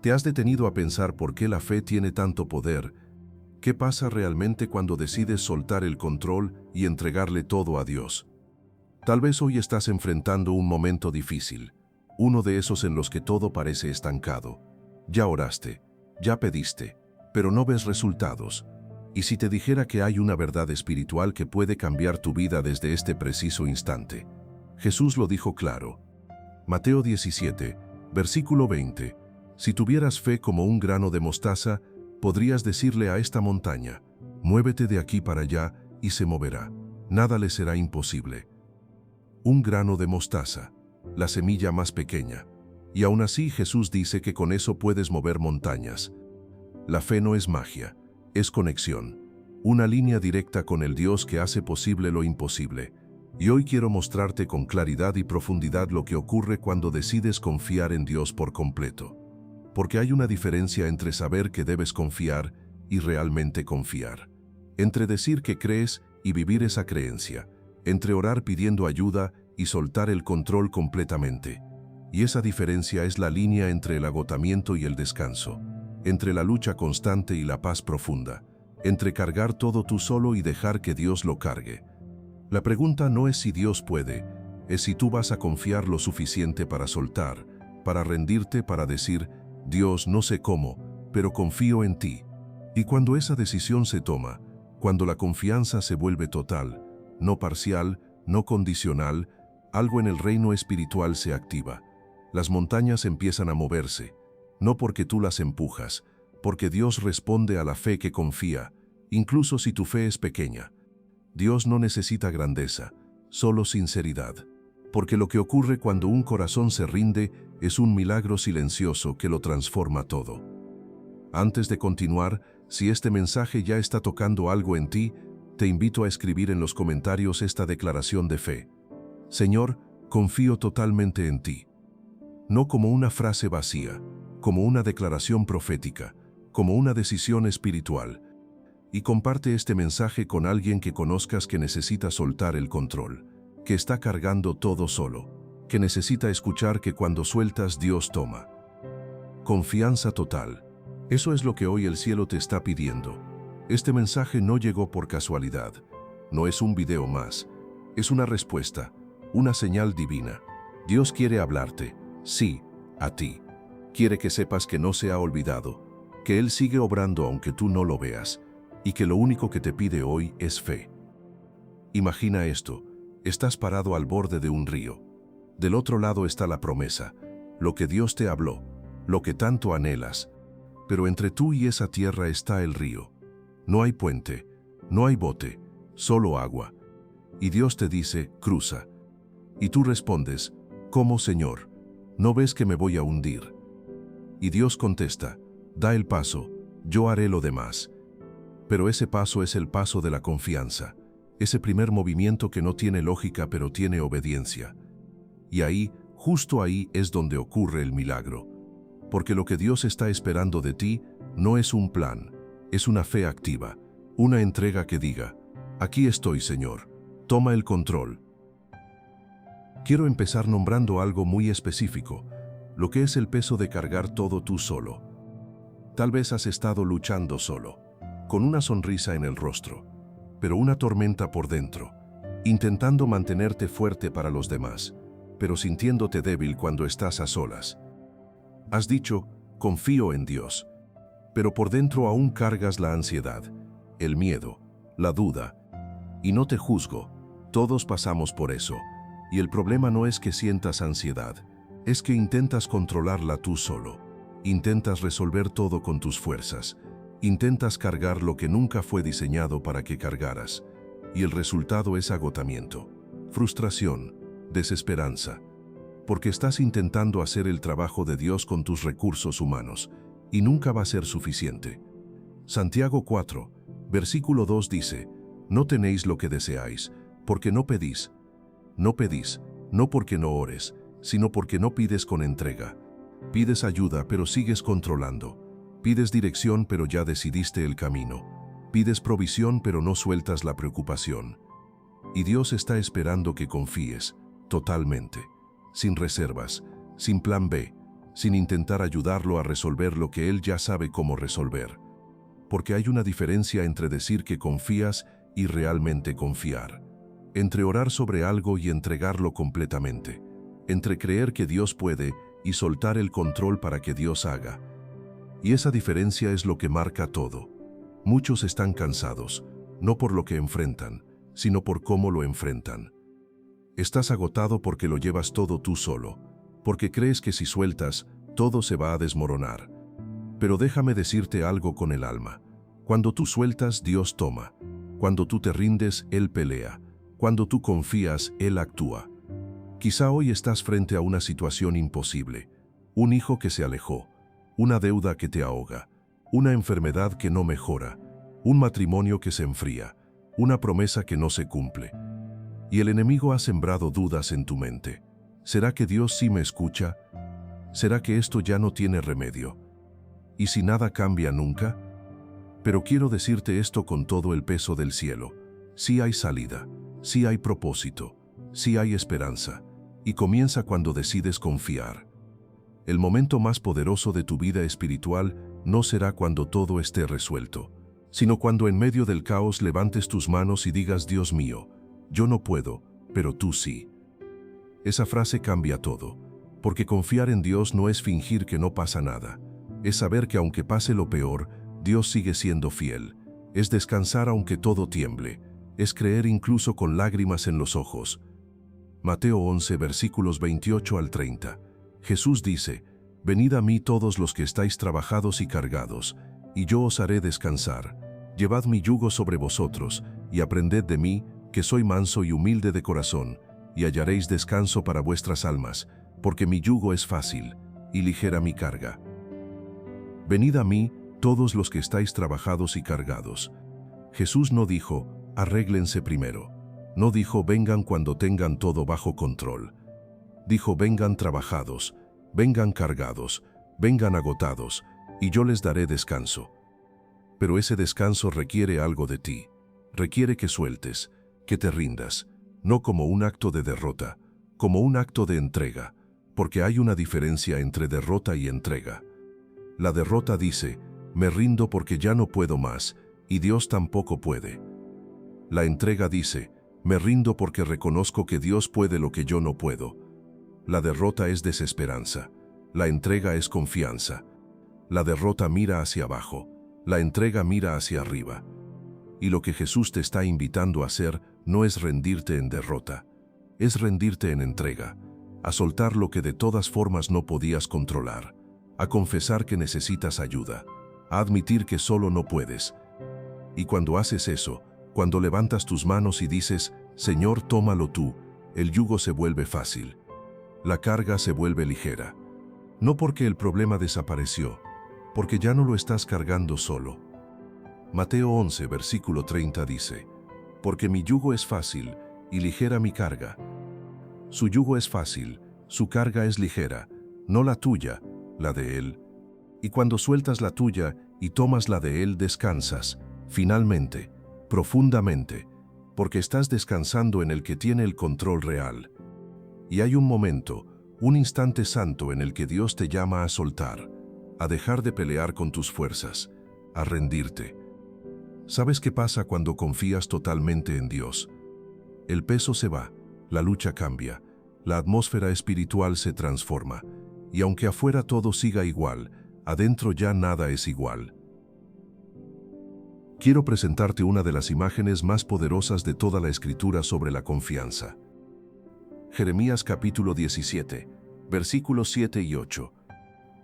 ¿Te has detenido a pensar por qué la fe tiene tanto poder? ¿Qué pasa realmente cuando decides soltar el control y entregarle todo a Dios? Tal vez hoy estás enfrentando un momento difícil, uno de esos en los que todo parece estancado. Ya oraste, ya pediste, pero no ves resultados. ¿Y si te dijera que hay una verdad espiritual que puede cambiar tu vida desde este preciso instante? Jesús lo dijo claro. Mateo 17, versículo 20. Si tuvieras fe como un grano de mostaza, podrías decirle a esta montaña, muévete de aquí para allá, y se moverá. Nada le será imposible. Un grano de mostaza, la semilla más pequeña. Y aún así Jesús dice que con eso puedes mover montañas. La fe no es magia, es conexión. Una línea directa con el Dios que hace posible lo imposible. Y hoy quiero mostrarte con claridad y profundidad lo que ocurre cuando decides confiar en Dios por completo. Porque hay una diferencia entre saber que debes confiar y realmente confiar. Entre decir que crees y vivir esa creencia. Entre orar pidiendo ayuda y soltar el control completamente. Y esa diferencia es la línea entre el agotamiento y el descanso. Entre la lucha constante y la paz profunda. Entre cargar todo tú solo y dejar que Dios lo cargue. La pregunta no es si Dios puede, es si tú vas a confiar lo suficiente para soltar, para rendirte, para decir, Dios, no sé cómo, pero confío en ti. Y cuando esa decisión se toma, cuando la confianza se vuelve total, no parcial, no condicional, algo en el reino espiritual se activa. Las montañas empiezan a moverse, no porque tú las empujas, porque Dios responde a la fe que confía, incluso si tu fe es pequeña. Dios no necesita grandeza, solo sinceridad. Porque lo que ocurre cuando un corazón se rinde es un milagro silencioso que lo transforma todo. Antes de continuar, si este mensaje ya está tocando algo en ti, te invito a escribir en los comentarios esta declaración de fe. Señor, confío totalmente en ti. No como una frase vacía, como una declaración profética, como una decisión espiritual. Y comparte este mensaje con alguien que conozcas que necesita soltar el control, que está cargando todo solo, que necesita escuchar que cuando sueltas Dios toma. Confianza total. Eso es lo que hoy el cielo te está pidiendo. Este mensaje no llegó por casualidad. No es un video más. Es una respuesta, una señal divina. Dios quiere hablarte, sí, a ti. Quiere que sepas que no se ha olvidado, que Él sigue obrando aunque tú no lo veas. Y que lo único que te pide hoy es fe. Imagina esto, estás parado al borde de un río. Del otro lado está la promesa, lo que Dios te habló, lo que tanto anhelas. Pero entre tú y esa tierra está el río. No hay puente, no hay bote, solo agua. Y Dios te dice, cruza. Y tú respondes, ¿cómo, Señor? ¿No ves que me voy a hundir? Y Dios contesta, da el paso, yo haré lo demás. Pero ese paso es el paso de la confianza, ese primer movimiento que no tiene lógica pero tiene obediencia. Y ahí, justo ahí es donde ocurre el milagro. Porque lo que Dios está esperando de ti no es un plan, es una fe activa, una entrega que diga, aquí estoy, Señor, toma el control. Quiero empezar nombrando algo muy específico, lo que es el peso de cargar todo tú solo. Tal vez has estado luchando solo, con una sonrisa en el rostro, pero una tormenta por dentro, intentando mantenerte fuerte para los demás, pero sintiéndote débil cuando estás a solas. Has dicho, confío en Dios, pero por dentro aún cargas la ansiedad, el miedo, la duda. Y no te juzgo, todos pasamos por eso, y el problema no es que sientas ansiedad, es que intentas controlarla tú solo, intentas resolver todo con tus fuerzas, intentas cargar lo que nunca fue diseñado para que cargaras, y el resultado es agotamiento, frustración, desesperanza, porque estás intentando hacer el trabajo de Dios con tus recursos humanos, y nunca va a ser suficiente. Santiago 4, versículo 2 dice, no tenéis lo que deseáis, porque no pedís. No pedís, no porque no ores, sino porque no pides con entrega. Pides ayuda, pero sigues controlando. Pides dirección, pero ya decidiste el camino. Pides provisión, pero no sueltas la preocupación. Y Dios está esperando que confíes, totalmente, sin reservas, sin plan B, sin intentar ayudarlo a resolver lo que él ya sabe cómo resolver. Porque hay una diferencia entre decir que confías y realmente confiar. Entre orar sobre algo y entregarlo completamente. Entre creer que Dios puede y soltar el control para que Dios haga. Y esa diferencia es lo que marca todo. Muchos están cansados, no por lo que enfrentan, sino por cómo lo enfrentan. Estás agotado porque lo llevas todo tú solo, porque crees que si sueltas, todo se va a desmoronar. Pero déjame decirte algo con el alma. Cuando tú sueltas, Dios toma. Cuando tú te rindes, Él pelea. Cuando tú confías, Él actúa. Quizá hoy estás frente a una situación imposible. Un hijo que se alejó, una deuda que te ahoga, una enfermedad que no mejora, un matrimonio que se enfría, una promesa que no se cumple. Y el enemigo ha sembrado dudas en tu mente. ¿Será que Dios sí me escucha? ¿Será que esto ya no tiene remedio? ¿Y si nada cambia nunca? Pero quiero decirte esto con todo el peso del cielo. Sí hay salida, sí hay propósito, sí hay esperanza. Y comienza cuando decides confiar. El momento más poderoso de tu vida espiritual no será cuando todo esté resuelto, sino cuando en medio del caos levantes tus manos y digas: Dios mío, yo no puedo, pero tú sí. Esa frase cambia todo, porque confiar en Dios no es fingir que no pasa nada. Es saber que aunque pase lo peor, Dios sigue siendo fiel. Es descansar aunque todo tiemble. Es creer incluso con lágrimas en los ojos. Mateo 11, versículos 28 al 30. Jesús dice: Venid a mí todos los que estáis trabajados y cargados, y yo os haré descansar. Llevad mi yugo sobre vosotros, y aprended de mí, que soy manso y humilde de corazón, y hallaréis descanso para vuestras almas, porque mi yugo es fácil, y ligera mi carga. Venid a mí, todos los que estáis trabajados y cargados. Jesús no dijo: arréglense primero. No dijo: vengan cuando tengan todo bajo control. Dijo: vengan trabajados, vengan cargados, vengan agotados, y yo les daré descanso. Pero ese descanso requiere algo de ti. Requiere que sueltes, que te rindas, no como un acto de derrota, como un acto de entrega, porque hay una diferencia entre derrota y entrega. La derrota dice: me rindo porque ya no puedo más, y Dios tampoco puede. La entrega dice: me rindo porque reconozco que Dios puede lo que yo no puedo. La derrota es desesperanza. La entrega es confianza. La derrota mira hacia abajo. La entrega mira hacia arriba. Y lo que Jesús te está invitando a hacer no es rendirte en derrota. Es rendirte en entrega. A soltar lo que de todas formas no podías controlar. A confesar que necesitas ayuda. A admitir que solo no puedes. Y cuando haces eso, cuando levantas tus manos y dices: Señor, tómalo tú, el yugo se vuelve fácil. La carga se vuelve ligera. No porque el problema desapareció, porque ya no lo estás cargando solo. Mateo 11, versículo 30 dice: porque mi yugo es fácil y ligera mi carga. Su yugo es fácil, su carga es ligera, no la tuya, la de Él. Y cuando sueltas la tuya y tomas la de Él, descansas, finalmente, profundamente, porque estás descansando en el que tiene el control real. Y hay un momento, un instante santo en el que Dios te llama a soltar, a dejar de pelear con tus fuerzas, a rendirte. ¿Sabes qué pasa cuando confías totalmente en Dios? El peso se va, la lucha cambia, la atmósfera espiritual se transforma, y aunque afuera todo siga igual, adentro ya nada es igual. Quiero presentarte una de las imágenes más poderosas de toda la Escritura sobre la confianza. Jeremías capítulo 17, versículos 7 y 8.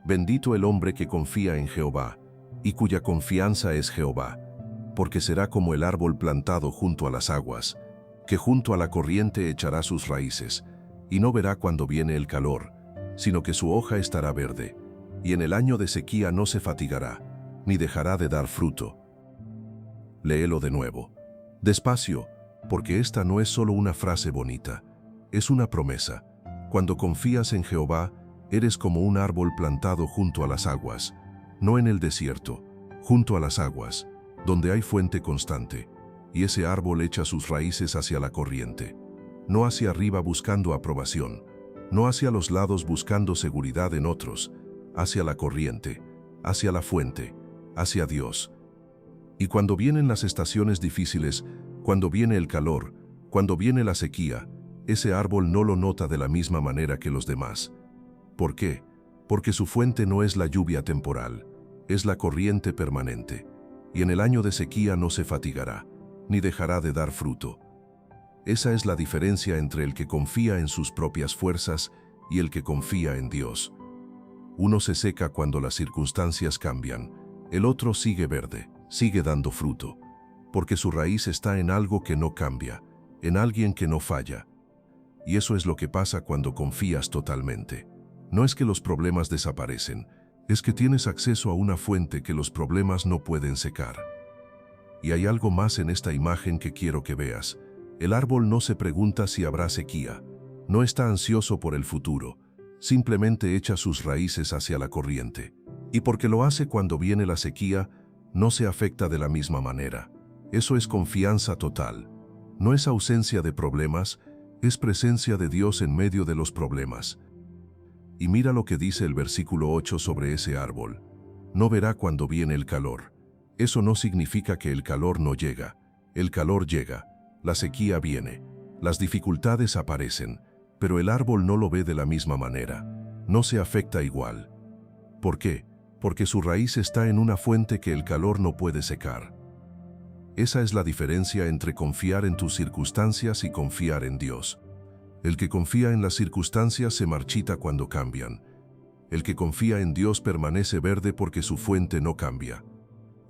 Bendito el hombre que confía en Jehová, y cuya confianza es Jehová, porque será como el árbol plantado junto a las aguas, que junto a la corriente echará sus raíces, y no verá cuando viene el calor, sino que su hoja estará verde, y en el año de sequía no se fatigará, ni dejará de dar fruto. Léelo de nuevo, despacio, porque esta no es solo una frase bonita, es una promesa. Cuando confías en Jehová, eres como un árbol plantado junto a las aguas, no en el desierto, junto a las aguas, donde hay fuente constante, y ese árbol echa sus raíces hacia la corriente, no hacia arriba buscando aprobación, no hacia los lados buscando seguridad en otros, hacia la corriente, hacia la fuente, hacia Dios. Y cuando vienen las estaciones difíciles, cuando viene el calor, cuando viene la sequía, ese árbol no lo nota de la misma manera que los demás. ¿Por qué? Porque su fuente no es la lluvia temporal, es la corriente permanente. Y en el año de sequía no se fatigará, ni dejará de dar fruto. Esa es la diferencia entre el que confía en sus propias fuerzas y el que confía en Dios. Uno se seca cuando las circunstancias cambian, el otro sigue verde, sigue dando fruto, porque su raíz está en algo que no cambia, en alguien que no falla. Y eso es lo que pasa cuando confías totalmente. No es que los problemas desaparecen, es que tienes acceso a una fuente que los problemas no pueden secar. Y hay algo más en esta imagen que quiero que veas. El árbol no se pregunta si habrá sequía, no está ansioso por el futuro, simplemente echa sus raíces hacia la corriente. Y porque lo hace cuando viene la sequía, no se afecta de la misma manera. Eso es confianza total. No es ausencia de problemas, es presencia de Dios en medio de los problemas. Y mira lo que dice el versículo 8 sobre ese árbol. No verá cuando viene el calor. Eso no significa que el calor no llega. El calor llega, la sequía viene, las dificultades aparecen, pero el árbol no lo ve de la misma manera. No se afecta igual. ¿Por qué? Porque su raíz está en una fuente que el calor no puede secar. Esa es la diferencia entre confiar en tus circunstancias y confiar en Dios. El que confía en las circunstancias se marchita cuando cambian. El que confía en Dios permanece verde porque su fuente no cambia.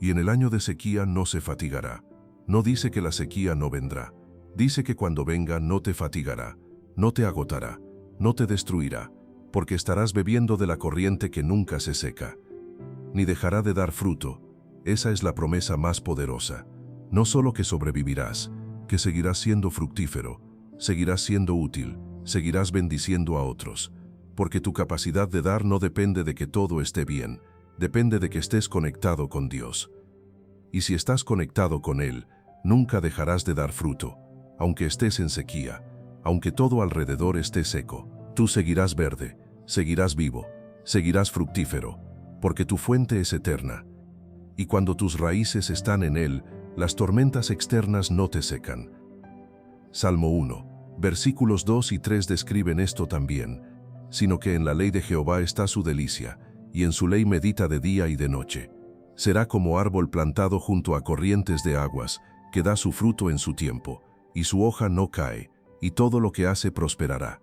Y en el año de sequía no se fatigará. No dice que la sequía no vendrá. Dice que cuando venga no te fatigará, no te agotará, no te destruirá, porque estarás bebiendo de la corriente que nunca se seca. Ni dejará de dar fruto. Esa es la promesa más poderosa. No solo que sobrevivirás, que seguirás siendo fructífero, seguirás siendo útil, seguirás bendiciendo a otros, porque tu capacidad de dar no depende de que todo esté bien, depende de que estés conectado con Dios. Y si estás conectado con Él, nunca dejarás de dar fruto, aunque estés en sequía, aunque todo alrededor esté seco, tú seguirás verde, seguirás vivo, seguirás fructífero, porque tu fuente es eterna. Y cuando tus raíces están en Él, las tormentas externas no te secan. Salmo 1, versículos 2 y 3 describen esto también, sino que en la ley de Jehová está su delicia, y en su ley medita de día y de noche. Será como árbol plantado junto a corrientes de aguas, que da su fruto en su tiempo, y su hoja no cae, y todo lo que hace prosperará.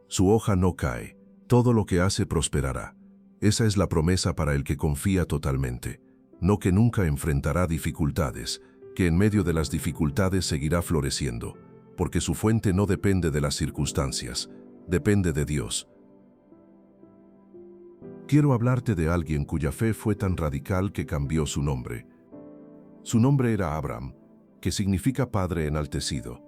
Su hoja no cae, todo lo que hace prosperará. Esa es la promesa para el que confía totalmente. No que nunca enfrentará dificultades, que en medio de las dificultades seguirá floreciendo, porque su fuente no depende de las circunstancias, depende de Dios. Quiero hablarte de alguien cuya fe fue tan radical que cambió su nombre. Su nombre era Abram, que significa Padre enaltecido.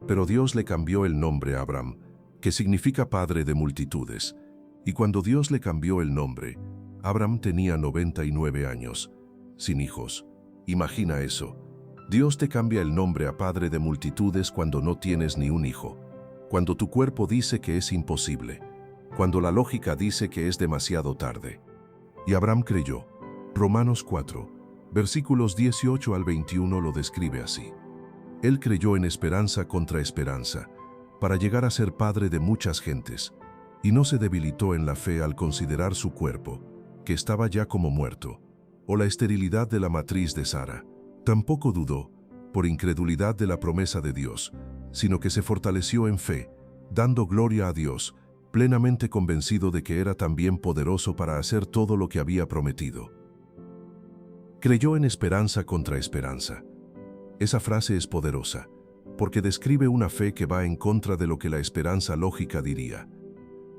Pero Dios le cambió el nombre a Abram, que significa Padre de multitudes. Y cuando Dios le cambió el nombre, Abram tenía 99 años, sin hijos. Imagina eso. Dios te cambia el nombre a Padre de multitudes cuando no tienes ni un hijo, cuando tu cuerpo dice que es imposible, cuando la lógica dice que es demasiado tarde. Y Abram creyó. Romanos 4, versículos 18 al 21 lo describe así. Él creyó en esperanza contra esperanza, para llegar a ser padre de muchas gentes, y no se debilitó en la fe al considerar su cuerpo, que estaba ya como muerto, o la esterilidad de la matriz de Sara. Tampoco dudó, por incredulidad de la promesa de Dios, sino que se fortaleció en fe, dando gloria a Dios, plenamente convencido de que era también poderoso para hacer todo lo que había prometido. Creyó en esperanza contra esperanza. Esa frase es poderosa, porque describe una fe que va en contra de lo que la esperanza lógica diría.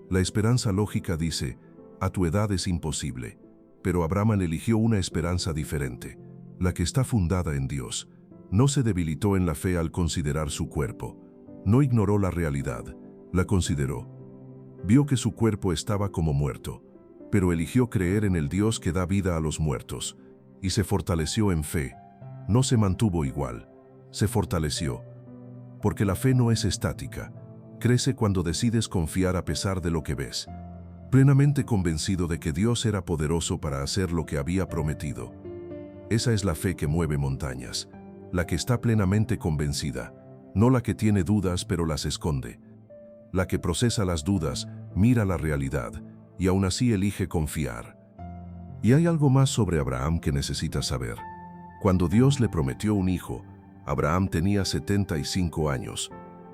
La esperanza lógica dice, a tu edad es imposible, pero Abraham eligió una esperanza diferente, la que está fundada en Dios. No se debilitó en la fe al considerar su cuerpo, no ignoró la realidad, la consideró. Vio que su cuerpo estaba como muerto, pero eligió creer en el Dios que da vida a los muertos, y se fortaleció en fe. No se mantuvo igual, se fortaleció. Porque la fe no es estática, crece cuando decides confiar a pesar de lo que ves. plenamente convencido de que Dios era poderoso para hacer lo que había prometido. Esa es la fe que mueve montañas, la que está plenamente convencida, no la que tiene dudas pero las esconde, la que procesa las dudas, mira la realidad y aún así elige confiar. Y hay algo más sobre Abraham que necesitas saber. Cuando Dios le prometió un hijo, Abraham tenía 75 años.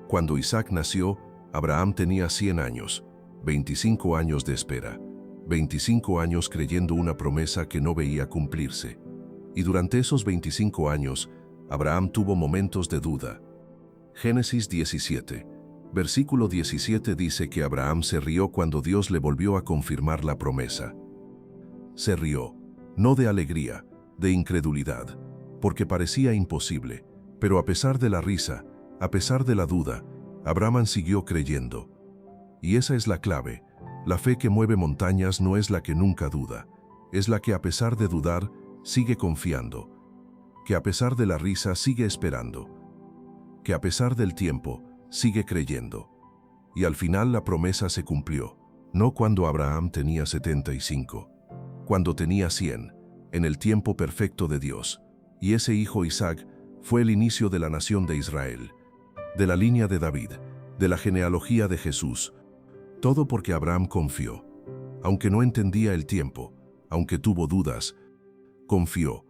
Cuando Isaac nació, Abraham tenía 100 años, 25 años de espera, 25 años creyendo una promesa que no veía cumplirse. Y durante esos 25 años, Abraham tuvo momentos de duda. Génesis 17, versículo 17 dice que Abraham se rió cuando Dios le volvió a confirmar la promesa. Se rió, no de alegría, de incredulidad, porque parecía imposible, pero a pesar de la risa, a pesar de la duda, Abraham siguió creyendo. Y esa es la clave. La fe que mueve montañas no es la que nunca duda, es la que a pesar de dudar, sigue confiando, que a pesar de la risa sigue esperando, que a pesar del tiempo sigue creyendo. Y al final la promesa se cumplió, no cuando Abraham tenía 75, cuando tenía 100, en el tiempo perfecto de Dios. Y ese hijo Isaac fue el inicio de la nación de Israel, de la línea de David, de la genealogía de Jesús. Todo porque Abraham confió. Aunque no entendía el tiempo, aunque tuvo dudas, confió.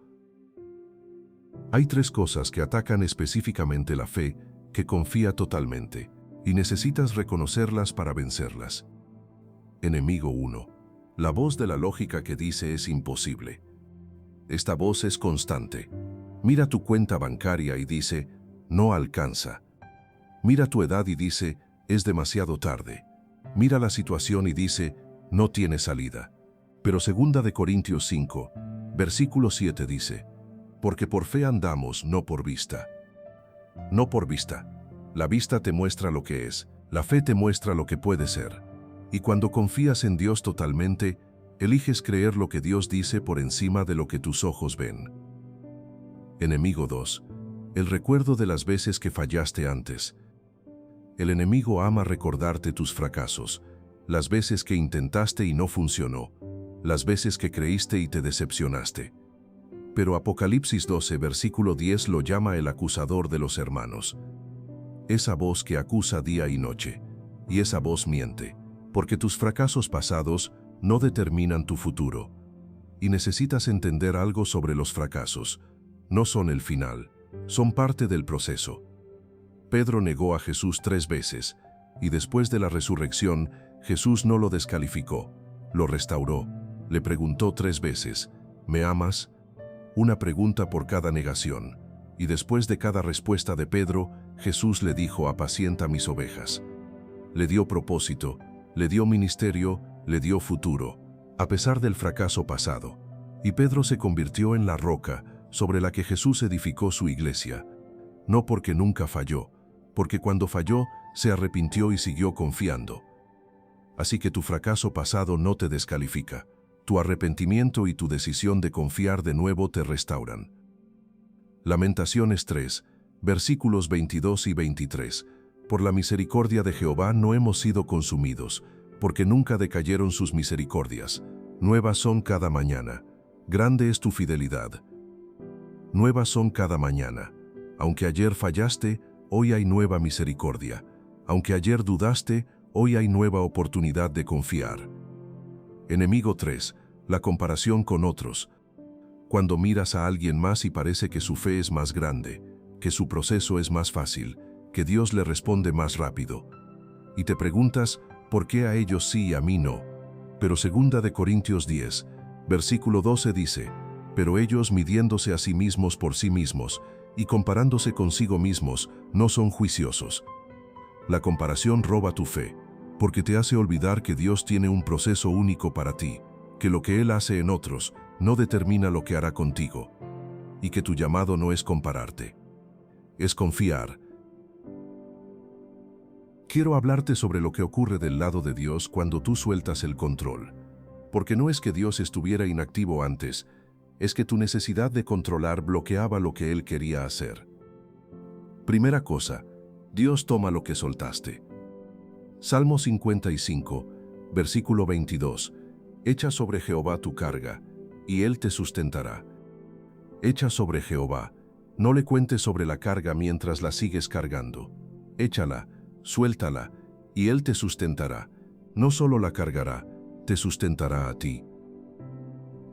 Hay 3 cosas que atacan específicamente la fe que confía totalmente, y necesitas reconocerlas para vencerlas. Enemigo 1. La voz de la lógica que dice es imposible. Esta voz es constante. Mira tu cuenta bancaria y dice, no alcanza. Mira tu edad y dice, es demasiado tarde. Mira la situación y dice, no tiene salida. Pero 2 Corintios 5, versículo 7 dice, porque por fe andamos, no por vista. No por vista. La vista te muestra lo que es, la fe te muestra lo que puede ser. Y cuando confías en Dios totalmente, eliges creer lo que Dios dice por encima de lo que tus ojos ven. Enemigo 2. El recuerdo de las veces que fallaste antes. El enemigo ama recordarte tus fracasos, las veces que intentaste y no funcionó, las veces que creíste y te decepcionaste. Pero Apocalipsis 12, versículo 10 lo llama el acusador de los hermanos. Esa voz que acusa día y noche, y esa voz miente, porque tus fracasos pasados no determinan tu futuro. Y necesitas entender algo sobre los fracasos. No son el final, son parte del proceso. Pedro negó a Jesús 3 veces, y después de la resurrección, Jesús no lo descalificó, lo restauró. Le preguntó 3 veces, ¿me amas? Una pregunta por cada negación. Y después de cada respuesta de Pedro, Jesús le dijo, apacienta mis ovejas. Le dio propósito, le dio ministerio, le dio futuro, a pesar del fracaso pasado. Y Pedro se convirtió en la roca sobre la que Jesús edificó su iglesia. No porque nunca falló, porque cuando falló, se arrepintió y siguió confiando. Así que tu fracaso pasado no te descalifica. Tu arrepentimiento y tu decisión de confiar de nuevo te restauran. Lamentaciones 3, versículos 22 y 23. Por la misericordia de Jehová no hemos sido consumidos, porque nunca decayeron sus misericordias. Nuevas son cada mañana. Grande es tu fidelidad. Nuevas son cada mañana. Aunque ayer fallaste, hoy hay nueva misericordia. Aunque ayer dudaste, hoy hay nueva oportunidad de confiar. Enemigo 3. La comparación con otros. Cuando miras a alguien más y parece que su fe es más grande, que su proceso es más fácil, que Dios le responde más rápido. Y te preguntas, ¿por qué a ellos sí y a mí no? Pero 2 Corintios 10, versículo 12 dice, pero ellos midiéndose a sí mismos por sí mismos, y comparándose consigo mismos, no son juiciosos. La comparación roba tu fe, porque te hace olvidar que Dios tiene un proceso único para ti, que lo que Él hace en otros no determina lo que hará contigo, y que tu llamado no es compararte, es confiar. Quiero hablarte sobre lo que ocurre del lado de Dios cuando tú sueltas el control, porque no es que Dios estuviera inactivo antes, es que tu necesidad de controlar bloqueaba lo que Él quería hacer. Primera cosa, Dios toma lo que soltaste. Salmo 55, versículo 22. Echa sobre Jehová tu carga, y él te sustentará. Echa sobre Jehová. No le cuentes sobre la carga mientras la sigues cargando. Échala, suéltala, y él te sustentará. No solo la cargará, te sustentará a ti.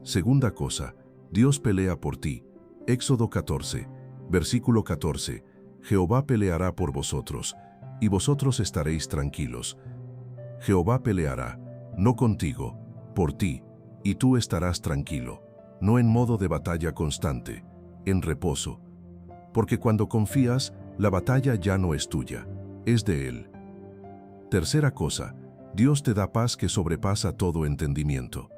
Segunda cosa, Dios pelea por ti. Éxodo 14, versículo 14. Jehová peleará por vosotros, y vosotros estaréis tranquilos. Jehová peleará, no contigo, por ti, y tú estarás tranquilo, no en modo de batalla constante, en reposo. Porque cuando confías, la batalla ya no es tuya, es de Él. Tercera cosa, Dios te da paz que sobrepasa todo entendimiento.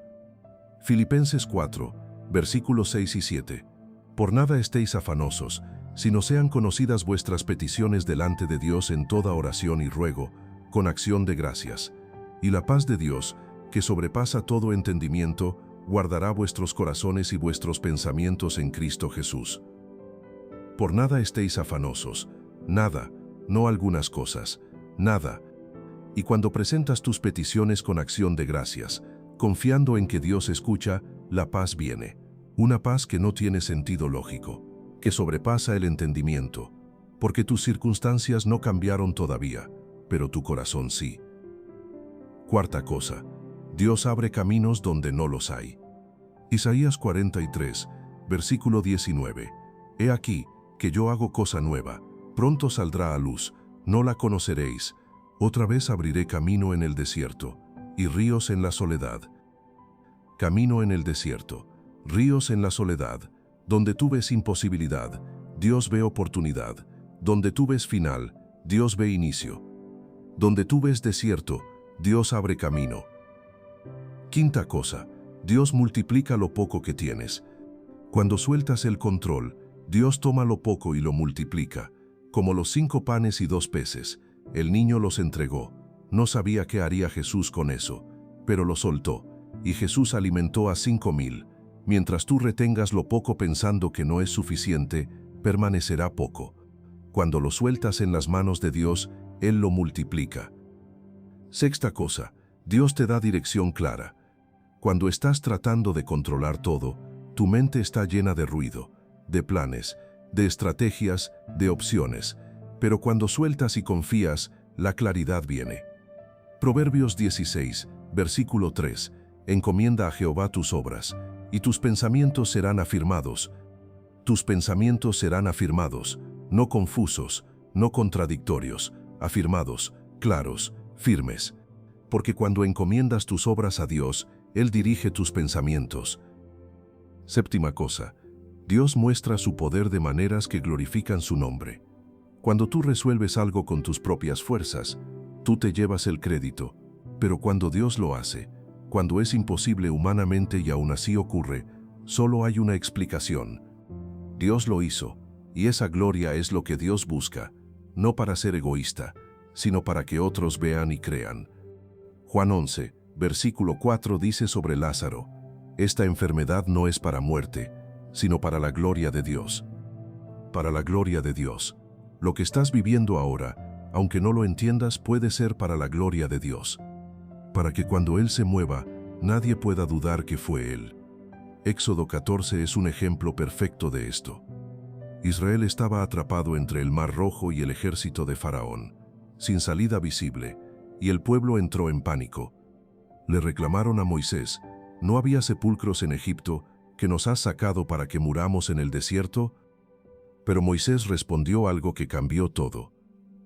Filipenses 4, versículos 6 y 7. Por nada estéis afanosos, sino sean conocidas vuestras peticiones delante de Dios en toda oración y ruego, con acción de gracias. Y la paz de Dios, que sobrepasa todo entendimiento, guardará vuestros corazones y vuestros pensamientos en Cristo Jesús. Por nada estéis afanosos, nada, no algunas cosas, nada. Y cuando presentas tus peticiones con acción de gracias, confiando en que Dios escucha, la paz viene. Una paz que no tiene sentido lógico, que sobrepasa el entendimiento, porque tus circunstancias no cambiaron todavía, pero tu corazón sí. Cuarta cosa, Dios abre caminos donde no los hay. Isaías 43, versículo 19. He aquí, que yo hago cosa nueva, pronto saldrá a luz, no la conoceréis. Otra vez abriré camino en el desierto, y ríos en la soledad. Camino en el desierto, ríos en la soledad. Donde tú ves imposibilidad, Dios ve oportunidad. Donde tú ves final, Dios ve inicio. Donde tú ves desierto, Dios abre camino. Quinta cosa, Dios multiplica lo poco que tienes. Cuando sueltas el control, Dios toma lo poco y lo multiplica. Como los 5 panes y 2 peces, el niño los entregó. No sabía qué haría Jesús con eso, pero lo soltó, y Jesús alimentó a 5,000. Mientras tú retengas lo poco pensando que no es suficiente, permanecerá poco. Cuando lo sueltas en las manos de Dios, Él lo multiplica. Sexta cosa, Dios te da dirección clara. Cuando estás tratando de controlar todo, tu mente está llena de ruido, de planes, de estrategias, de opciones. Pero cuando sueltas y confías, la claridad viene. Proverbios 16, versículo 3. Encomienda a Jehová tus obras, y tus pensamientos serán afirmados. Tus pensamientos serán afirmados, no confusos, no contradictorios, afirmados, claros, firmes. Porque cuando encomiendas tus obras a Dios, Él dirige tus pensamientos. Séptima cosa, Dios muestra su poder de maneras que glorifican su nombre. Cuando tú resuelves algo con tus propias fuerzas, tú te llevas el crédito, pero cuando Dios lo hace, cuando es imposible humanamente y aún así ocurre, solo hay una explicación. Dios lo hizo, y esa gloria es lo que Dios busca, no para ser egoísta, sino para que otros vean y crean. Juan 11, versículo 4 dice sobre Lázaro, esta enfermedad no es para muerte, sino para la gloria de Dios. Para la gloria de Dios. Lo que estás viviendo ahora, aunque no lo entiendas, puede ser para la gloria de Dios. Para que cuando Él se mueva, nadie pueda dudar que fue Él. Éxodo 14 es un ejemplo perfecto de esto. Israel estaba atrapado entre el Mar Rojo y el ejército de Faraón, sin salida visible, y el pueblo entró en pánico. Le reclamaron a Moisés, ¿no había sepulcros en Egipto que nos has sacado para que muramos en el desierto? Pero Moisés respondió algo que cambió todo.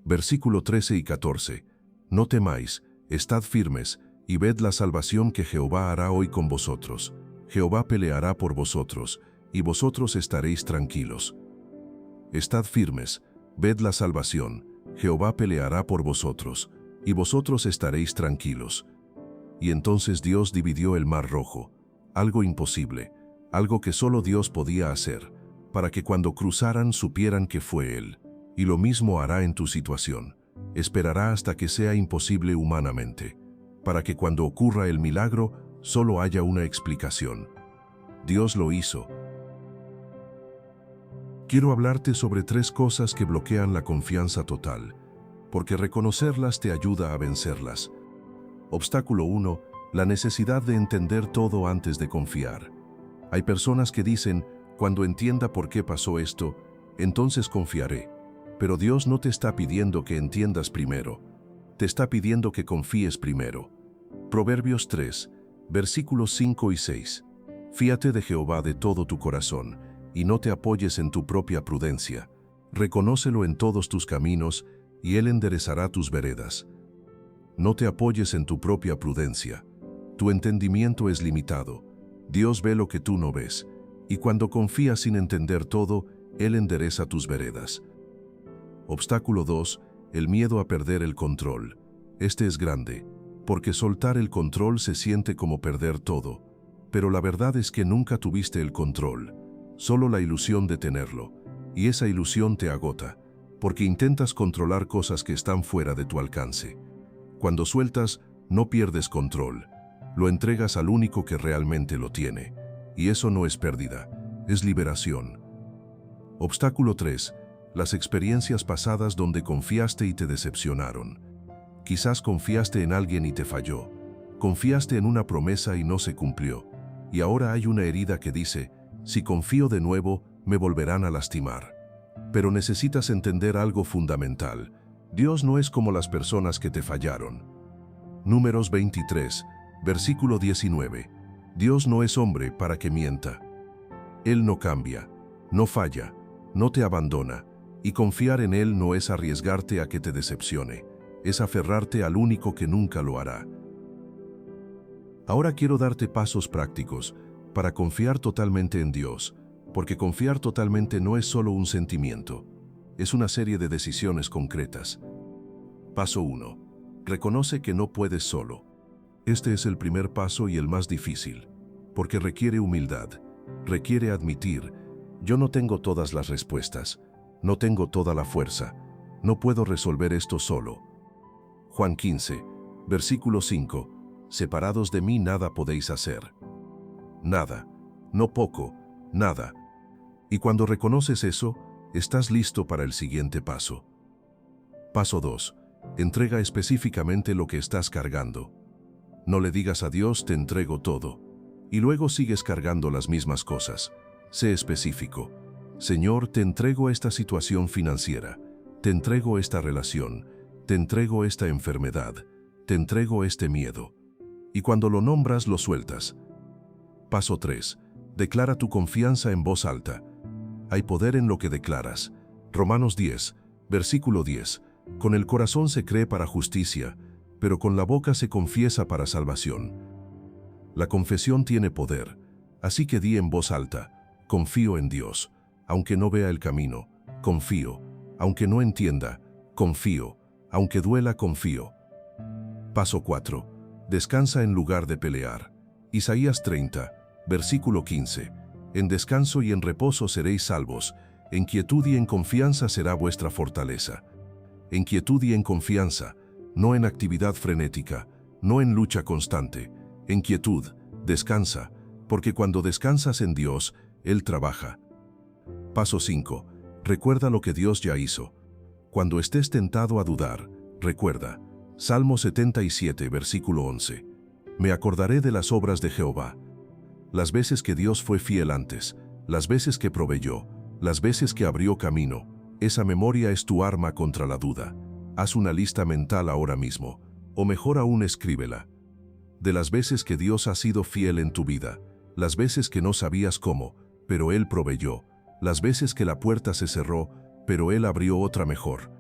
Versículo 13 y 14. No temáis, estad firmes, y ved la salvación que Jehová hará hoy con vosotros. Jehová peleará por vosotros, y vosotros estaréis tranquilos. Estad firmes, ved la salvación, Jehová peleará por vosotros, y vosotros estaréis tranquilos. Y entonces Dios dividió el Mar Rojo, algo imposible, algo que solo Dios podía hacer, para que cuando cruzaran supieran que fue Él. Y lo mismo hará en tu situación. Esperará hasta que sea imposible humanamente, para que cuando ocurra el milagro, solo haya una explicación. Dios lo hizo. Quiero hablarte sobre 3 cosas que bloquean la confianza total, porque reconocerlas te ayuda a vencerlas. Obstáculo 1. La necesidad de entender todo antes de confiar. Hay personas que dicen, cuando entienda por qué pasó esto, entonces confiaré. Pero Dios no te está pidiendo que entiendas primero. Te está pidiendo que confíes primero. Proverbios 3, versículos 5 y 6. Fíate de Jehová de todo tu corazón, y no te apoyes en tu propia prudencia. Reconócelo en todos tus caminos, y Él enderezará tus veredas. No te apoyes en tu propia prudencia. Tu entendimiento es limitado. Dios ve lo que tú no ves, y cuando confías sin entender todo, Él endereza tus veredas. Obstáculo 2. El miedo a perder el control. Este es grande, porque soltar el control se siente como perder todo. Pero la verdad es que nunca tuviste el control, solo la ilusión de tenerlo, y esa ilusión te agota, porque intentas controlar cosas que están fuera de tu alcance. Cuando sueltas, no pierdes control, lo entregas al único que realmente lo tiene, y eso no es pérdida, es liberación. Obstáculo 3. Las experiencias pasadas donde confiaste y te decepcionaron. Quizás confiaste en alguien y te falló, confiaste en una promesa y no se cumplió, y ahora hay una herida que dice, si confío de nuevo, me volverán a lastimar. Pero necesitas entender algo fundamental. Dios no es como las personas que te fallaron. Números 23, versículo 19. Dios no es hombre para que mienta. Él no cambia, no falla, no te abandona, y confiar en Él no es arriesgarte a que te decepcione, es aferrarte al único que nunca lo hará. Ahora quiero darte pasos prácticos para confiar totalmente en Dios, porque confiar totalmente no es solo un sentimiento, es una serie de decisiones concretas. Paso 1. Reconoce que no puedes solo. Este es el primer paso y el más difícil, porque requiere humildad, requiere admitir, yo no tengo todas las respuestas, no tengo toda la fuerza, no puedo resolver esto solo. Juan 15, versículo 5, separados de mí nada podéis hacer. Nada, no poco, nada. Y cuando reconoces eso, estás listo para el siguiente paso. Paso 2. Entrega específicamente lo que estás cargando. No le digas a Dios, te entrego todo, y luego sigues cargando las mismas cosas. Sé específico. Señor, te entrego esta situación financiera, te entrego esta relación, te entrego esta enfermedad, te entrego este miedo. Y cuando lo nombras, lo sueltas. Paso 3. Declara tu confianza en voz alta. Hay poder en lo que declaras. Romanos 10, versículo 10. Con el corazón se cree para justicia, pero con la boca se confiesa para salvación. La confesión tiene poder, así que di en voz alta, confío en Dios, aunque no vea el camino, confío, aunque no entienda, confío, aunque duela, confío. Paso 4. Descansa en lugar de pelear. Isaías 30, versículo 15. En descanso y en reposo seréis salvos, en quietud y en confianza será vuestra fortaleza. En quietud y en confianza, no en actividad frenética, no en lucha constante. En quietud, descansa, porque cuando descansas en Dios, Él trabaja. Paso 5. Recuerda lo que Dios ya hizo. Cuando estés tentado a dudar, recuerda. Salmo 77, versículo 11. Me acordaré de las obras de Jehová. Las veces que Dios fue fiel antes, las veces que proveyó, las veces que abrió camino, esa memoria es tu arma contra la duda. Haz una lista mental ahora mismo, o mejor aún escríbela. De las veces que Dios ha sido fiel en tu vida, las veces que no sabías cómo, pero Él proveyó, las veces que la puerta se cerró, pero Él abrió otra mejor,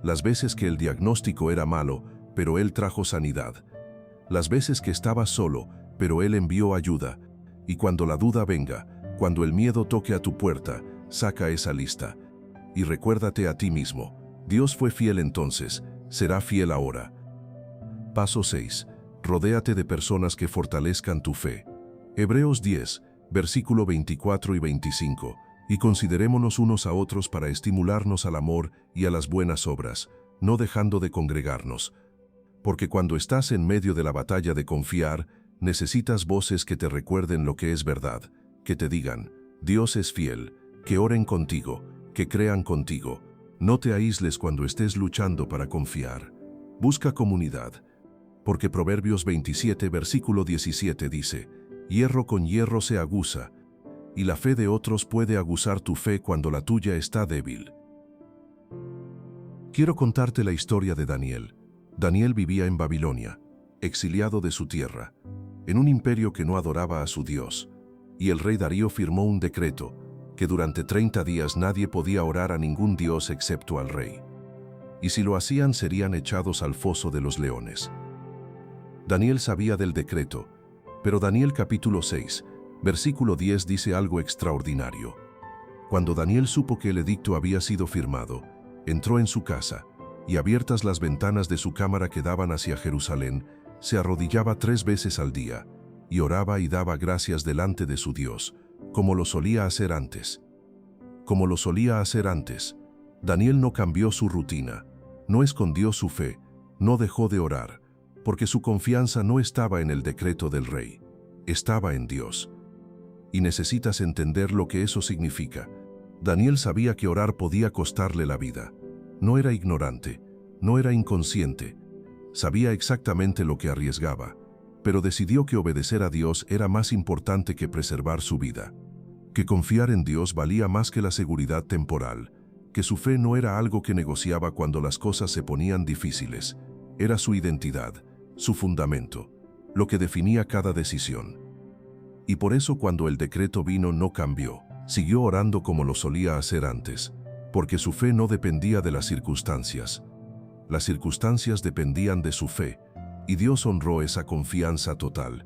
las veces que el diagnóstico era malo, pero Él trajo sanidad, las veces que estabas solo, pero Él envió ayuda, y cuando la duda venga, cuando el miedo toque a tu puerta, saca esa lista, y recuérdate a ti mismo, Dios fue fiel entonces, será fiel ahora. Paso 6. Rodéate de personas que fortalezcan tu fe. Hebreos 10, versículo 24 y 25. Y considerémonos unos a otros para estimularnos al amor y a las buenas obras, no dejando de congregarnos. Porque cuando estás en medio de la batalla de confiar, necesitas voces que te recuerden lo que es verdad, que te digan, Dios es fiel, que oren contigo, que crean contigo. No te aísles cuando estés luchando para confiar. Busca comunidad. Porque Proverbios 27, versículo 17 dice, hierro con hierro se aguza, y la fe de otros puede aguzar tu fe cuando la tuya está débil. Quiero contarte la historia de Daniel. Daniel vivía en Babilonia, exiliado de su tierra, en un imperio que no adoraba a su Dios, y el rey Darío firmó un decreto que durante 30 días nadie podía orar a ningún dios excepto al rey. Y si lo hacían serían echados al foso de los leones. Daniel sabía del decreto, pero Daniel capítulo 6, versículo 10 dice algo extraordinario. Cuando Daniel supo que el edicto había sido firmado, entró en su casa, y abiertas las ventanas de su cámara que daban hacia Jerusalén, se arrodillaba 3 veces al día, y oraba y daba gracias delante de su Dios, como lo solía hacer antes. Como lo solía hacer antes, Daniel no cambió su rutina, no escondió su fe, no dejó de orar, porque su confianza no estaba en el decreto del rey, estaba en Dios. Y necesitas entender lo que eso significa. Daniel sabía que orar podía costarle la vida. No era ignorante, no era inconsciente. Sabía exactamente lo que arriesgaba, pero decidió que obedecer a Dios era más importante que preservar su vida. Que confiar en Dios valía más que la seguridad temporal, que su fe no era algo que negociaba cuando las cosas se ponían difíciles, era su identidad, su fundamento, lo que definía cada decisión. Y por eso cuando el decreto vino no cambió, siguió orando como lo solía hacer antes, porque su fe no dependía de las circunstancias. Las circunstancias dependían de su fe, y Dios honró esa confianza total.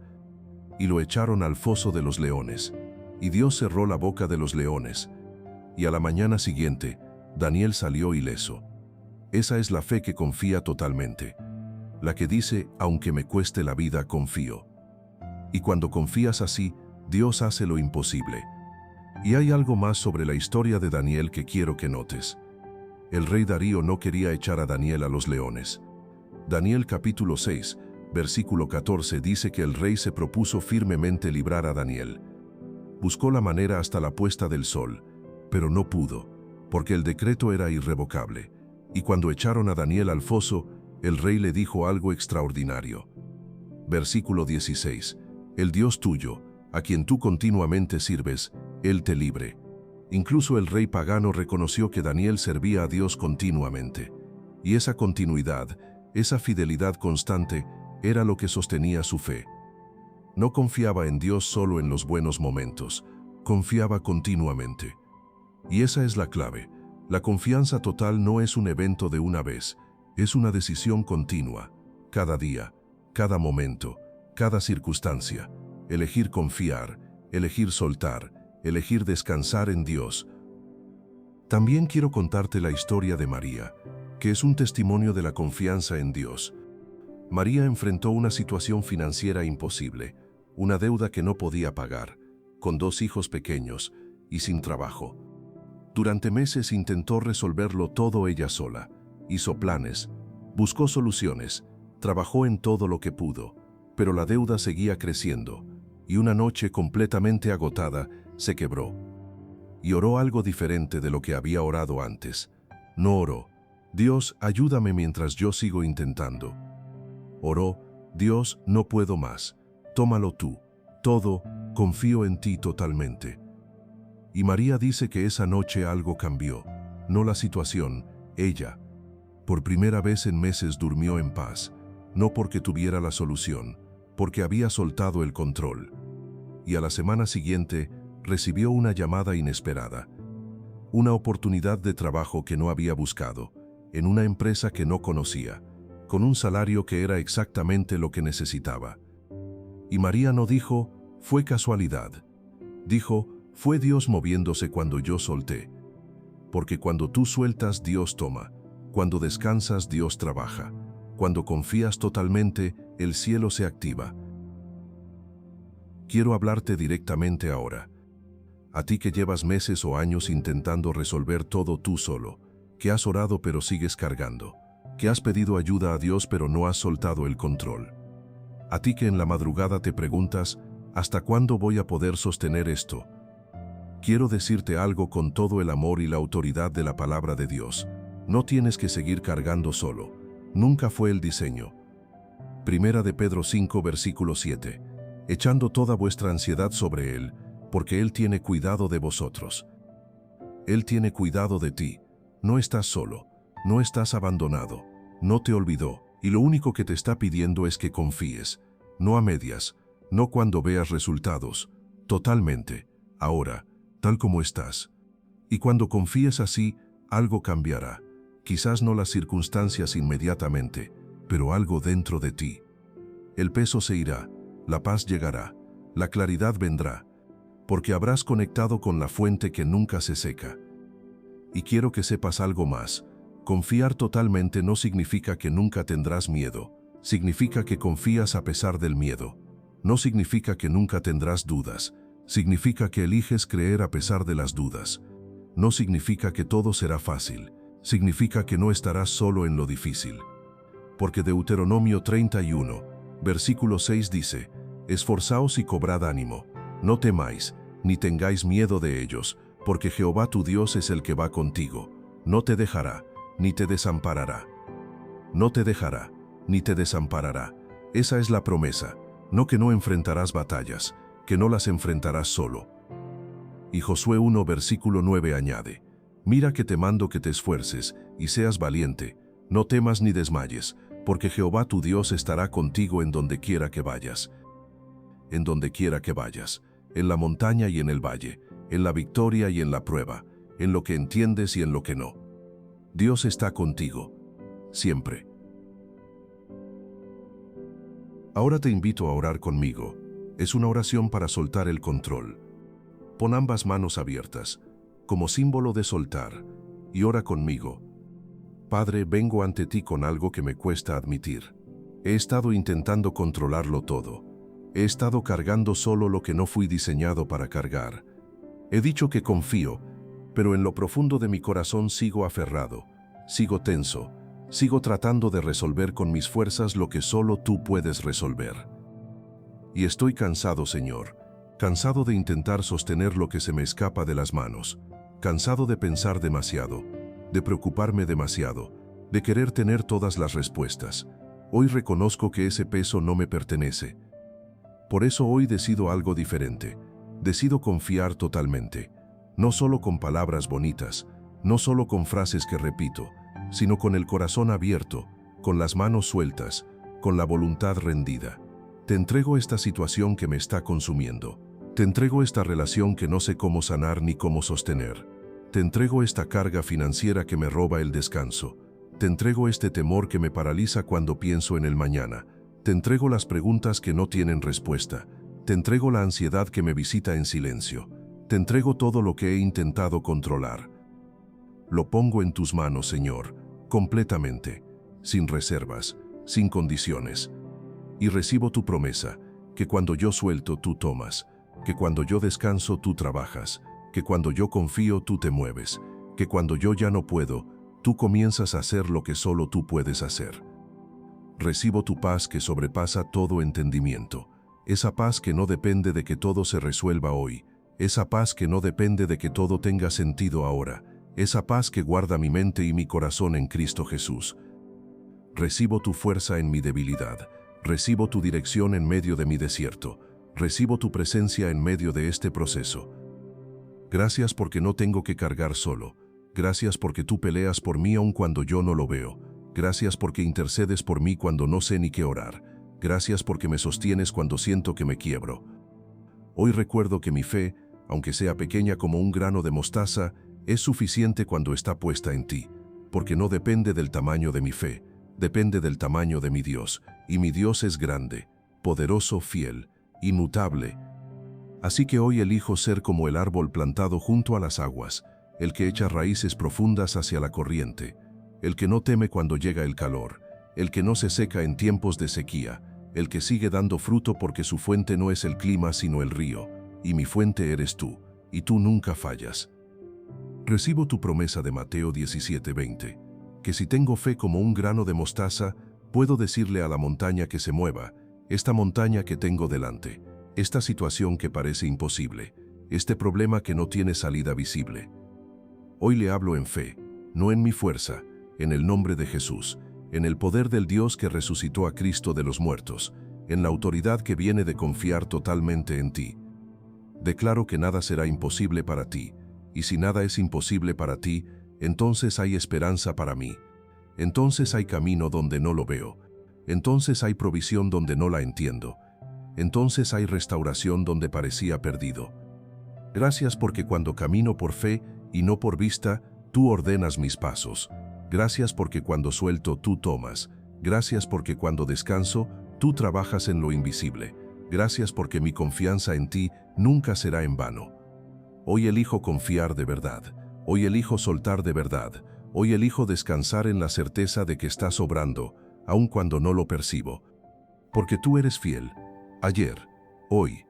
Y lo echaron al foso de los leones, y Dios cerró la boca de los leones. Y a la mañana siguiente, Daniel salió ileso. Esa es la fe que confía totalmente. La que dice, aunque me cueste la vida, confío. Y cuando confías así, Dios hace lo imposible. Y hay algo más sobre la historia de Daniel que quiero que notes. El rey Darío no quería echar a Daniel a los leones. Daniel capítulo 6, versículo 14 dice que el rey se propuso firmemente librar a Daniel. Buscó la manera hasta la puesta del sol, pero no pudo, porque el decreto era irrevocable. Y cuando echaron a Daniel al foso, el rey le dijo algo extraordinario. Versículo 16. El Dios tuyo, a quien tú continuamente sirves, Él te libre. Incluso el rey pagano reconoció que Daniel servía a Dios continuamente. Y esa continuidad, esa fidelidad constante, era lo que sostenía su fe. No confiaba en Dios solo en los buenos momentos, confiaba continuamente. Y esa es la clave. La confianza total no es un evento de una vez, es una decisión continua, cada día, cada momento, cada circunstancia. Elegir confiar, elegir soltar, elegir descansar en Dios. También quiero contarte la historia de María, que es un testimonio de la confianza en Dios. María enfrentó una situación financiera imposible, una deuda que no podía pagar, con 2 hijos pequeños y sin trabajo. Durante meses intentó resolverlo todo ella sola, hizo planes, buscó soluciones, trabajó en todo lo que pudo, pero la deuda seguía creciendo, y una noche completamente agotada se quebró. Y oró algo diferente de lo que había orado antes. No oró, Dios, ayúdame mientras yo sigo intentando. Oró, Dios, no puedo más, tómalo tú, todo, confío en ti totalmente. Y María dice que esa noche algo cambió, no la situación, ella. Por primera vez en meses durmió en paz, no porque tuviera la solución, porque había soltado el control. Y a la semana siguiente recibió una llamada inesperada, una oportunidad de trabajo que no había buscado, en una empresa que no conocía, con un salario que era exactamente lo que necesitaba. Y María no dijo, fue casualidad. Dijo, fue Dios moviéndose cuando yo solté. Porque cuando tú sueltas, Dios toma. Cuando descansas, Dios trabaja. Cuando confías totalmente, el cielo se activa. Quiero hablarte directamente ahora. A ti que llevas meses o años intentando resolver todo tú solo, que has orado pero sigues cargando, que has pedido ayuda a Dios pero no has soltado el control. A ti que en la madrugada te preguntas, ¿hasta cuándo voy a poder sostener esto? Quiero decirte algo con todo el amor y la autoridad de la palabra de Dios. No tienes que seguir cargando solo. Nunca fue el diseño. Primera de Pedro 5, versículo 7. Echando toda vuestra ansiedad sobre Él, porque Él tiene cuidado de vosotros. Él tiene cuidado de ti. No estás solo, no estás abandonado, no te olvidó, y lo único que te está pidiendo es que confíes, no a medias, no cuando veas resultados, totalmente, ahora, tal como estás. Y cuando confíes así, algo cambiará. Quizás no las circunstancias inmediatamente, pero algo dentro de ti. El peso se irá, la paz llegará, la claridad vendrá, porque habrás conectado con la fuente que nunca se seca. Y quiero que sepas algo más. Confiar totalmente no significa que nunca tendrás miedo, significa que confías a pesar del miedo. No significa que nunca tendrás dudas, significa que eliges creer a pesar de las dudas. No significa que todo será fácil, significa que no estarás solo en lo difícil. Porque Deuteronomio 31, versículo 6 dice, esforzaos y cobrad ánimo, no temáis, ni tengáis miedo de ellos, porque Jehová tu Dios es el que va contigo, no te dejará, ni te desamparará. No te dejará, ni te desamparará. Esa es la promesa, no que no enfrentarás batallas, que no las enfrentarás solo. Y Josué 1, versículo 9 añade, mira que te mando que te esfuerces, y seas valiente, no temas ni desmayes, porque Jehová tu Dios estará contigo en donde quiera que vayas. En donde quiera que vayas, en la montaña y en el valle, en la victoria y en la prueba, en lo que entiendes y en lo que no. Dios está contigo, siempre. Ahora te invito a orar conmigo. Es una oración para soltar el control. Pon ambas manos abiertas, como símbolo de soltar, y ora conmigo. Padre, vengo ante ti con algo que me cuesta admitir. He estado intentando controlarlo todo. He estado cargando solo lo que no fui diseñado para cargar. He dicho que confío, pero en lo profundo de mi corazón sigo aferrado, sigo tenso, sigo tratando de resolver con mis fuerzas lo que solo tú puedes resolver. Y estoy cansado, Señor, cansado de intentar sostener lo que se me escapa de las manos, cansado de pensar demasiado, de preocuparme demasiado, de querer tener todas las respuestas. Hoy reconozco que ese peso no me pertenece. Por eso hoy decido algo diferente. Decido confiar totalmente, no solo con palabras bonitas, no solo con frases que repito, sino con el corazón abierto, con las manos sueltas, con la voluntad rendida. Te entrego esta situación que me está consumiendo. Te entrego esta relación que no sé cómo sanar ni cómo sostener. Te entrego esta carga financiera que me roba el descanso. Te entrego este temor que me paraliza cuando pienso en el mañana. Te entrego las preguntas que no tienen respuesta. Te entrego la ansiedad que me visita en silencio. Te entrego todo lo que he intentado controlar. Lo pongo en tus manos, Señor, completamente, sin reservas, sin condiciones. Y recibo tu promesa, que cuando yo suelto, tú tomas, que cuando yo descanso, tú trabajas, que cuando yo confío, tú te mueves, que cuando yo ya no puedo, tú comienzas a hacer lo que solo tú puedes hacer. Recibo tu paz que sobrepasa todo entendimiento. Esa paz que no depende de que todo se resuelva hoy, esa paz que no depende de que todo tenga sentido ahora, esa paz que guarda mi mente y mi corazón en Cristo Jesús. Recibo tu fuerza en mi debilidad, recibo tu dirección en medio de mi desierto, recibo tu presencia en medio de este proceso. Gracias porque no tengo que cargar solo, gracias porque tú peleas por mí aun cuando yo no lo veo, gracias porque intercedes por mí cuando no sé ni qué orar. Gracias porque me sostienes cuando siento que me quiebro. Hoy recuerdo que mi fe, aunque sea pequeña como un grano de mostaza, es suficiente cuando está puesta en ti, porque no depende del tamaño de mi fe, depende del tamaño de mi Dios, y mi Dios es grande, poderoso, fiel, inmutable. Así que hoy elijo ser como el árbol plantado junto a las aguas, el que echa raíces profundas hacia la corriente, el que no teme cuando llega el calor, el que no se seca en tiempos de sequía, el que sigue dando fruto porque su fuente no es el clima sino el río, y mi fuente eres tú, y tú nunca fallas. Recibo tu promesa de Mateo 17:20, que si tengo fe como un grano de mostaza, puedo decirle a la montaña que se mueva, esta montaña que tengo delante, esta situación que parece imposible, este problema que no tiene salida visible. Hoy le hablo en fe, no en mi fuerza, en el nombre de Jesús, en el poder del Dios que resucitó a Cristo de los muertos, en la autoridad que viene de confiar totalmente en ti. Declaro que nada será imposible para ti, y si nada es imposible para ti, entonces hay esperanza para mí. Entonces hay camino donde no lo veo. Entonces hay provisión donde no la entiendo. Entonces hay restauración donde parecía perdido. Gracias porque cuando camino por fe y no por vista, tú ordenas mis pasos. Gracias porque cuando suelto, tú tomas. Gracias porque cuando descanso, tú trabajas en lo invisible. Gracias porque mi confianza en ti nunca será en vano. Hoy elijo confiar de verdad. Hoy elijo soltar de verdad. Hoy elijo descansar en la certeza de que estás obrando, aun cuando no lo percibo. Porque tú eres fiel, ayer, hoy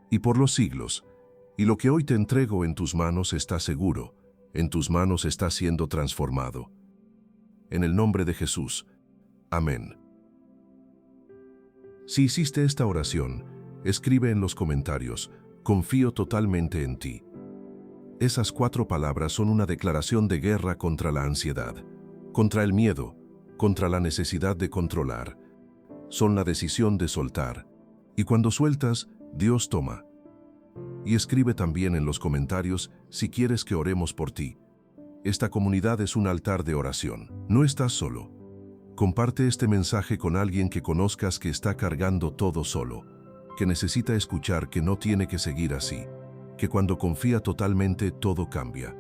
y por los siglos. Y lo que hoy te entrego en tus manos está seguro, en tus manos está siendo transformado. En el nombre de Jesús. Amén. Si hiciste esta oración, escribe en los comentarios, confío totalmente en ti. Esas 4 palabras son una declaración de guerra contra la ansiedad, contra el miedo, contra la necesidad de controlar. Son la decisión de soltar. Y cuando sueltas, Dios toma. Y escribe también en los comentarios si quieres que oremos por ti. Esta comunidad es un altar de oración. No estás solo. Comparte este mensaje con alguien que conozcas que está cargando todo solo, que necesita escuchar que no tiene que seguir así, que cuando confía totalmente todo cambia.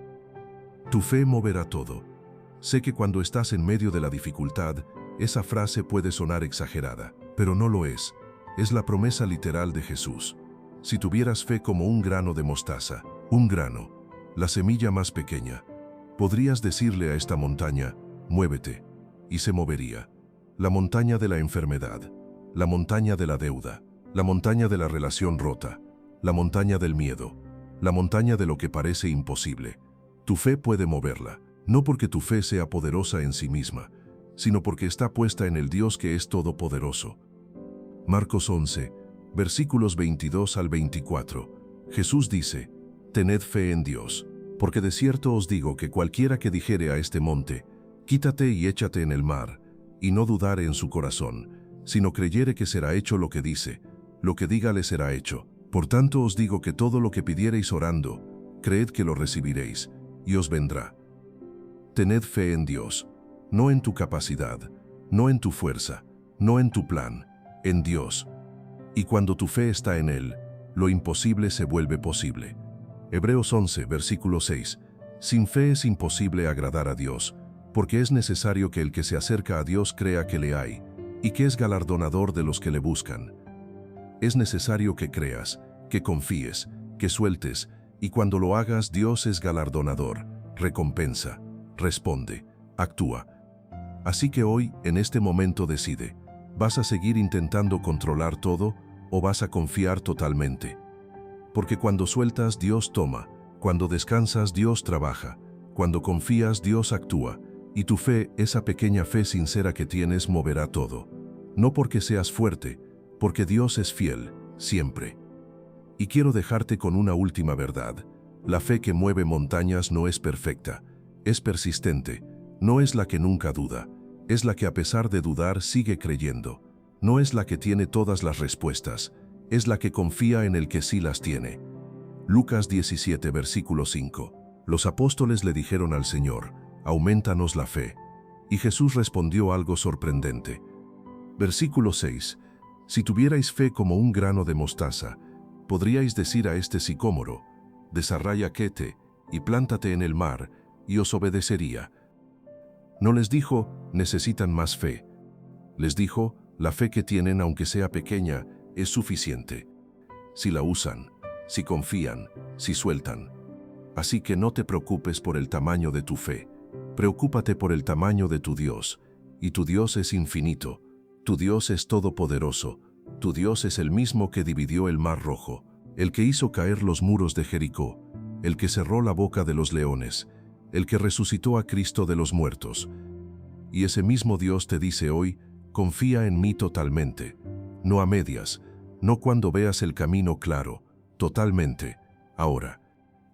Tu fe moverá todo. Sé que cuando estás en medio de la dificultad, esa frase puede sonar exagerada, pero no lo es. Es la promesa literal de Jesús. Si tuvieras fe como un grano de mostaza, un grano, la semilla más pequeña, podrías decirle a esta montaña, muévete, y se movería. La montaña de la enfermedad, la montaña de la deuda, la montaña de la relación rota, la montaña del miedo, la montaña de lo que parece imposible. Tu fe puede moverla, no porque tu fe sea poderosa en sí misma, sino porque está puesta en el Dios que es todopoderoso. Marcos 11, versículos 22 al 24. Jesús dice, tened fe en Dios, porque de cierto os digo que cualquiera que dijere a este monte, quítate y échate en el mar, y no dudare en su corazón, sino creyere que será hecho lo que dice, lo que diga le será hecho. Por tanto os digo que todo lo que pidiereis orando, creed que lo recibiréis, y os vendrá. Tened fe en Dios, no en tu capacidad, no en tu fuerza, no en tu plan, en Dios. Y cuando tu fe está en Él, lo imposible se vuelve posible. Hebreos 11, versículo 6. Sin fe es imposible agradar a Dios, porque es necesario que el que se acerca a Dios crea que le hay, y que es galardonador de los que le buscan. Es necesario que creas, que confíes, que sueltes, y cuando lo hagas Dios es galardonador, recompensa, responde, actúa. Así que hoy, en este momento decide, ¿vas a seguir intentando controlar todo o vas a confiar totalmente? Porque cuando sueltas Dios toma, cuando descansas Dios trabaja, cuando confías Dios actúa, y tu fe, esa pequeña fe sincera que tienes, moverá todo. No porque seas fuerte, porque Dios es fiel, siempre. Y quiero dejarte con una última verdad. La fe que mueve montañas no es perfecta, es persistente, no es la que nunca duda, es la que a pesar de dudar sigue creyendo. No es la que tiene todas las respuestas, es la que confía en el que sí las tiene. Lucas 17, versículo 5. Los apóstoles le dijeron al Señor, aumentanos la fe. Y Jesús respondió algo sorprendente. Versículo 6. Si tuvierais fe como un grano de mostaza, podríais decir a este sicómoro, desarráyate y plántate en el mar, y os obedecería. No les dijo, necesitan más fe. Les dijo, la fe que tienen, aunque sea pequeña, es suficiente. Si la usan, si confían, si sueltan. Así que no te preocupes por el tamaño de tu fe. Preocúpate por el tamaño de tu Dios. Y tu Dios es infinito. Tu Dios es todopoderoso. Tu Dios es el mismo que dividió el mar rojo, el que hizo caer los muros de Jericó, el que cerró la boca de los leones, el que resucitó a Cristo de los muertos. Y ese mismo Dios te dice hoy, confía en mí totalmente, no a medias, no cuando veas el camino claro, totalmente, ahora.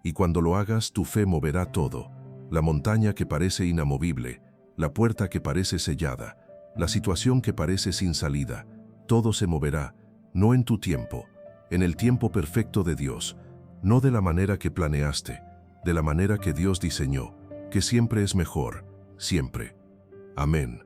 Y cuando lo hagas, tu fe moverá todo, la montaña que parece inamovible, la puerta que parece sellada, la situación que parece sin salida. Todo se moverá, no en tu tiempo, en el tiempo perfecto de Dios, no de la manera que planeaste, de la manera que Dios diseñó, que siempre es mejor, siempre. Amén.